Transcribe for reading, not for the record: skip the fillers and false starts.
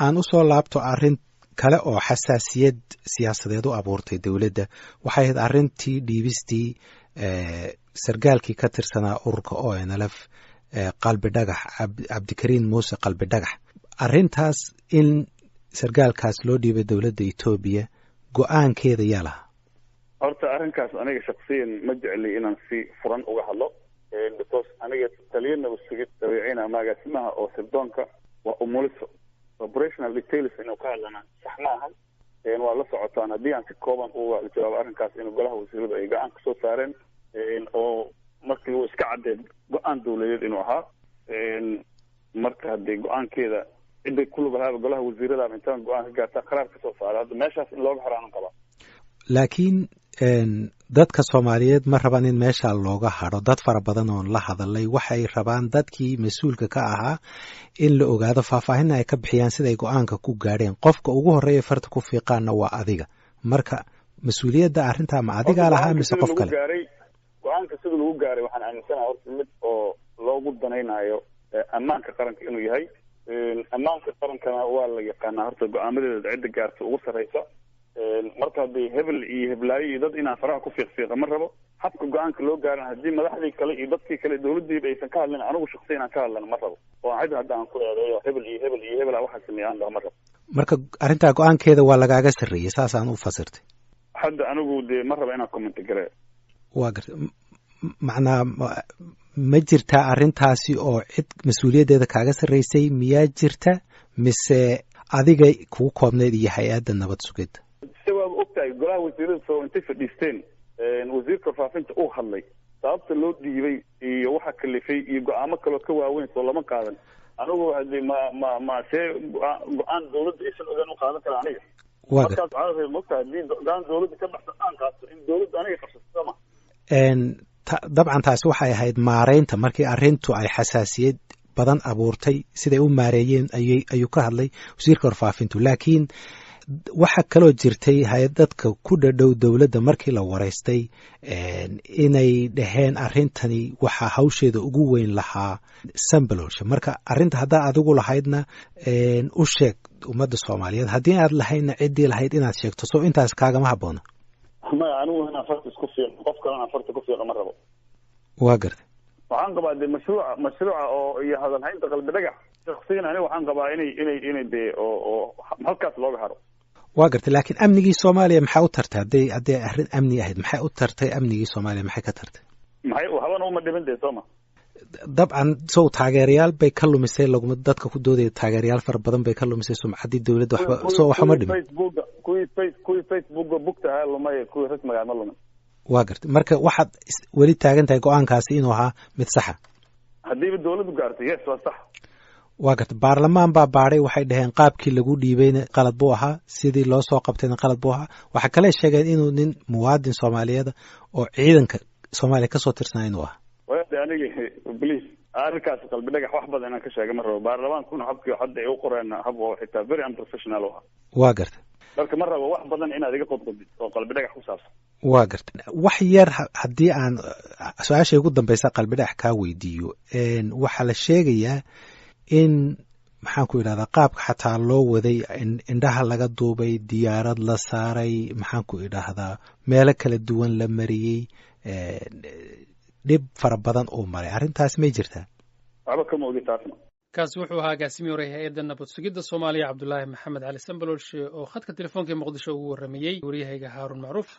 aan usoo laabto arrin kale oo xasaasiyad siyaasadeed u abuurtay dowladda waxay ahayd arrintii dhiibistii sargaalkii ka tirsanaa ururka ONLF qalbi dhagax cabdikariin muuse qalbi dhagax arrintaas in sargaalkaas loo dhiibay dowladda Ethiopia go'aankeeda yaa lahaa horta arrinkaas aniga shakhsiyan ma jecli inaan si furan uga hadlo because aniga taliyana usugid dabeecina magaasimaha oo sirdoonka waa umuliso operational details inuu ka hadlana sax maahan waa la socotaan haddii aan si kooban uga jawaabo arrinkaas inuu golaha wasiirada ay go'aan ka soo saareen oo markii uu iska caddeed go'aan dowladeed inuu ahaa marka haddii go'aankeeda ciday ku lug lahaaba golaha wasiirada intaan go'aan ka gaartaa qaraar ka soo saara hadda meeshaas in looga xiraanan qabaa laakiin dadka Soomaaliyeed ma rabaan in meesha looga haro dad fara badan oo la hadalay waxay rabaan dadkii mas'uulka ka ahaa in la ogaado faahfaahin ay ka bixiyaan sida ay go'aanka ku gaareen qofka ugu horeeya farta ku fiiqaana waa adiga marka mas'uuliyadda arrinta ma adiga lahaa mise qof kale go'aanka sida lagu gaaray waxaan aaminsanahay horta mid oo loogu danaynayo ammaanka qaranka inuu yahay ammaanka qarankana waa la yaqaanaa horta go'aamadeeda cidda gaarta ugu sarreysa marka haddii hebel iyo heblaayo iyo dad inaan faraha ku fiiqfiiqa ma rabo habka go'aanka loo gaaran haddii madaxdii kale iyo dadkii kale dowladdiiba aysan ka hadlin anigu shakhsiyan aan ka hadlana ma rabo oo cid hadda aan ku eedeeyo hebel iyo hebel iyo hebel waxaa sameeya aan dhaho ma rabo marka arrintaa go'aankeeda waa lagaaga sarreeyey saasaan u fasirtay hadda anigu dee ma rabo inaan comment garee waa gartay macnaa ma jirtaa arrintaasi oo cid mas-uuliyaddeeda kaaga sarreysay miyaa jirta mise adiga kugu koobneyd iyo hay-adda nabad sugidda waa ogtahay golaha wasiirada soo intay fadhiisteen wasiirka faafinta uu hadlay sababta loo dhiibay iyo waxa kalifay iyo go'aamo kaloo ka waaweyn soo lama qaadan anigu hadii ma see go'aan dowladda aysan ogaan u qaadan kara aniga markaas caalamka mogtahay haddii go'aan dowladda ka baxsan aan qaato in dowladda aniga qabsato sama dabcan taasi waxay ahayd maareynta markii arrintu ay xasaasiyad badan abuurtay siday u maareeyeen ayuu ka hadlay wasiirka warfaafintu laakiin waxa kaloo jirtay hay-dadka ku dhadhow dowladda markii la wareystay inay dhaheen arrintani waxaa hawsheeda ugu weyn lahaa sambalolsha marka arrinta haddaa adigu lahaydna u sheeg ummadda Soomaaliyeed haddii aad lahaydna ciddii lahayd inaad sheegto soo intaas kaagama habboona maya anigu inaan farta isku fiiqo qof kalena farta ku fiiqa ma rabo waa gartay waxaan qabaa dee mashruuca oo iyo hadalhaynta qalbi dhagax shakhsiyan aniga waxaan qabaa inay dee oo halkaas looga haro waa gartay laakiin amnigii Soomaaliya maxay u tartay hadday arrin amni ahayd maxay u tartay amnigii Soomaaliya maxay ka tartay maxay habana uma dhiman dee sooma dabcan soo taageerayaal bay ka lumisay laguma dadka ku doodaya taageerayaal far badan bay ka lumisay sumcaddii dowladda waxba ma dhimin kuwii Facebook bugta lumay kuwii rasmiga ma lumin waa gartay marka waxaad weli taagan tahay go'aankaasi inuu ahaa mid saxa haddiiba dowladdu gaartay yes waa sax waa gartay baarlamaan baa baadhay waxay dhaheen qaabkii lagu dhiibayna qalad buu ahaa sidii loo soo qabtayna qalad buu ahaa waxaa kale sheegeen inuu nin muwaadin Soomaaliyeed oo ciidanka Soomaaliya ka soo tirsanaa inuu ahaa wada aniga please arrinkaas qalbi dhagax wax badan inaan ka sheego ma rabo baarlamaankuna habkii hadda ay u qoreen hab oo xitaa very unprofessional ah waa gartay marka ma rabo wax badan inaad iga qodqodid oo qalbi dhagax ku saabsan waa gartay wax yar haddii aan su-aasha ugu dambaysa qalbi dhagax kaa weydiiyo waxaa la sheegayaa in maxaan ku idhahdaa qaabka xataa loo waday indhaha laga duubay diyaarad la saaray maxaan ku idhaahdaa meelo kala duwan la mariyey dhib fara badan uu maray arrintaas may jirtaa waxba kama ogi taasna kaasi wuxuu ahaa agaasimiye hore hay-adda nabad sugidda Soomaaliya Cabdullaahi Maxamed Cali Sambalolshe oo khadka telefoonka ee Muqdisho ugu warramayey wariyahayga Haarun Macruuf